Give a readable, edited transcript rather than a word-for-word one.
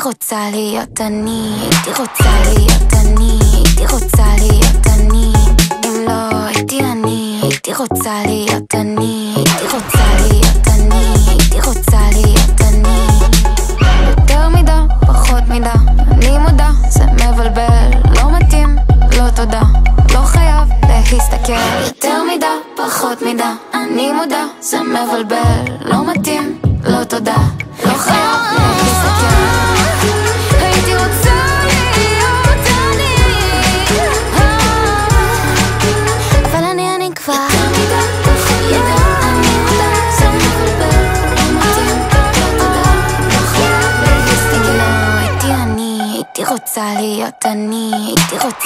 רוצה להיות אני, הייתי רוצה להיות אני, הייתי רוצה להיות אני. אם לא הייתי אני, הייתי רוצה להיות אני, הייתי רוצה להיות אני, הייתי רוצה להיות אני. יותר מידה, פחות מידה, אני מודה, זה מבלבל, לא מתאים, לא תודה, לא חייב להסתכל. יותר מידה, פחות מידה, אני מודה, זה מבלבל, לא מתאים, לא תודה, לא חייב להסתכל. הייתי רוצה להיות אני, אבל אני כבר יותר מידה, פחות מידה, אני מודה, זה מבלבל, לא מתאים, לא תודה, לא חייב להסתכל. הייתי רוצה להיות אני, הייתי רוצה